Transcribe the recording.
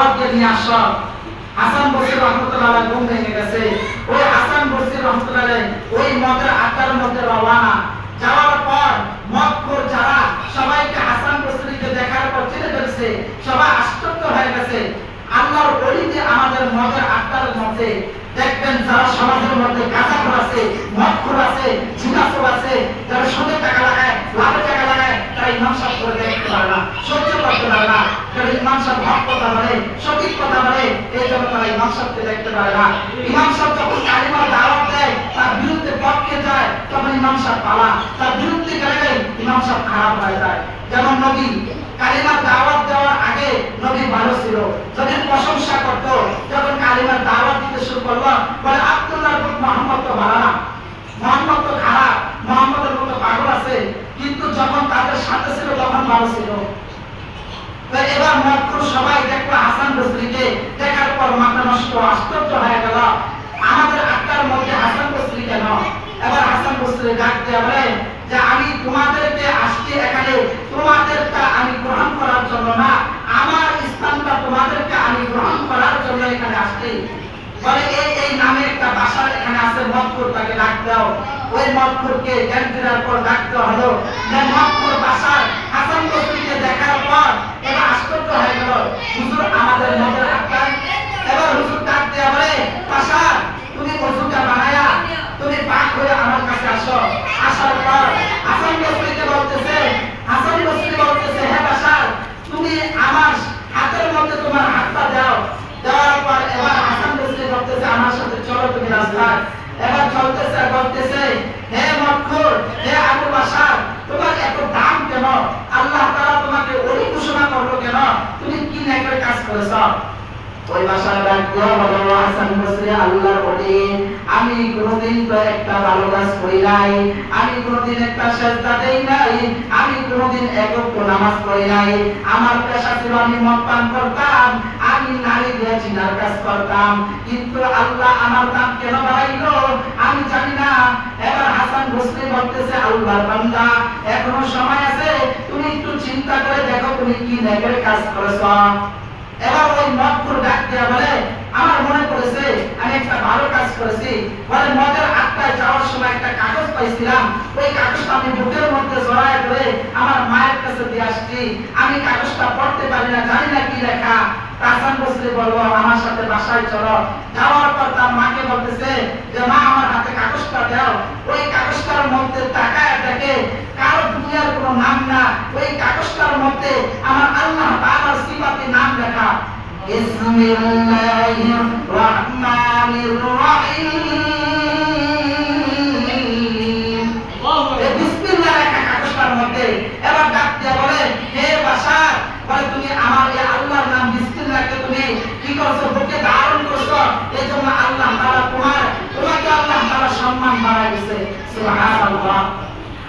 দাওয়াতকে নিয়ে আসো। হাসান বসরি রহমাতুল্লাহ আলাইহি ঘুম ভেঙে গেছে। ওই হাসান বসরি রহমাতুল্লাহ আলাইহি ওই মদের আড্ডার মধ্যে রওনা। যাওয়ার পর মদখোর যারা সবাইকে হাসান বসরিকে দেখার পর চিনে ফেলছে, সবাই আশ্চর্য হয়ে গেছে। আল্লাহর ওলি যে আমাদের মদের আড্ডার মধ্যে দেখবেন যারা সমাজের মধ্যে গাঁজাখোর আছে, মদখোর আছে, জিনাখোর আছে, যারা সুদে টাকা লাগায়, লাভে টাকা লাগায়, তারা ইমাম সাহেব করে দেখতে পারে না, সহ্য করতে পারে না। যারা ইমাম সাহেব হক কথা বলে, সঠিক কথা বলে, এই জন্য তারা ইমাম সাহেবকে দেখতে পারে না। ইমাম সাহেব যখন কালিমার দাওয়াত দেয়, তার বিরুদ্ধে পক্ষে যায়, তখন ইমাম সাহেব পালা, তার বিরুদ্ধে গেলে ইমাম সাহেব খারাপ হয়ে যায়। যেমন নবী কালিমার দাওয়াত দেওয়ার আগে নবী ভালো ছিল, নবীর প্রশংসা করত। যখন কালিমার দাওয়াত দিতে শুরু করলো, বলে আব্দুল্লাহ ইবনে মুহাম্মদ তো ভালো না, মুহাম্মদ তো খারাপ, মুহাম্মদের মতো পাগল আছে। কিন্তু যখন তাদের সাথে ছিল তখন ভালো ছিল। তো এবার মক্কার সবাই দেখলো হাসান বসরিকে, দেখার পর মাথা নষ্ট, আশ্চর্য হয়ে গেল, আমাদের আড্ডার মধ্যে হাসান বসরি কেন? এবার হাসান বসরি ডাক দিয়ে বলে যে আমি তোমাদেরকে আসছি এখানে তোমাদেরটা আমি গ্রহণ করার জন্য না, আমার ইসলামটা তোমাদেরকে আমি গ্রহণ করার জন্য এখানে আসছি। বলে এই নামে একটা ভাষা এখানে আছে, মদখোর, তাকে ডাক দাও। ওই মদখোরকে জ্ঞান ফেরার পর ডাকতে হলো। মদখোর ভাষার হাসান বসরিকে দেখার পর এবার আশ্চর্য হয়ে গেল, হুজুর আমাদের মদের আড্ডায়। এবার হুজুর ডাক দিয়ে বলে ভাষা তুমি ওযুটা বানায়া তুমি পাক হয়ে আমার কাছে আসো। আসার পর হাসান বসরিকে বলতেছে, হাসান বসরি বলতেছে হে ভাষা তুমি আমার হাতের মধ্যে তোমার হাতটা দাও। দেওয়ার পর এবার হাসান বসরি বলতেছে আমার সাথে চলো তুমি রাস্তায়। এবার চলতেছে বলতেছে হে মদখোর, হে আবু বাশার, তোমার এত দাম কেন? আল্লাহ তাআলা তোমাকে ওলি ঘোষণা করলো কেন? তুমি কি নেকের কাজ করেছো? ওই ভাষার ডাক দেওয়া হলো হাসান বসরি আল্লাহর ওলি, আমি কোনোদিন তো একটা ভালো কাজ করি নাই, আমি কোনোদিন একটা সেজদা দেই নাই, আমি কোনোদিন একক নামাজ পড়ি নাই। আমার পেশা ছিল আমি মদ পান করতাম, আমি নারী দিয়ে জিনার কাজ করতাম, কিন্তু আল্লাহ আমার দাম কেন বাড়াইলো আমি জানি না। এবার হাসান বসরি বলতেছে আল্লাহর বান্দা এখনো সময় আছে, তুমি একটু চিন্তা করে দেখো তুমি কি নেকের কাজ করেছো। এবার ওই মদখোর ডাক দিয়া বলে আমার মনে পড়েছে আমি একটা ভালো কাজ করেছি। বলে মদের আড্ডায় যাওয়ার সময় একটা কাগজ পাইছিলাম, ওই কাগজটা আমি বুকের মধ্যে জড়ায় ধরে আমার মায়ের কাছে দিয়ে আসছি। আমি কাগজটা পড়তে পারি না, জানি না কি লেখা। হাসান বসরি বলবো আমার সাথে বাসায় চলো। যাওয়ার পর তার মাকে বলতেছে যে মা আমার হাতে কাগজটা দাও। ওই কাগজটার মধ্যে তাকায় দেখে কারো দুনিয়ার কোনো নাম না, ওই কাগজটার মধ্যে আমার আল্লাহ তাআলার সিফাতে নাম লেখা। বিসমিল্লাহির রহমানির রহিম।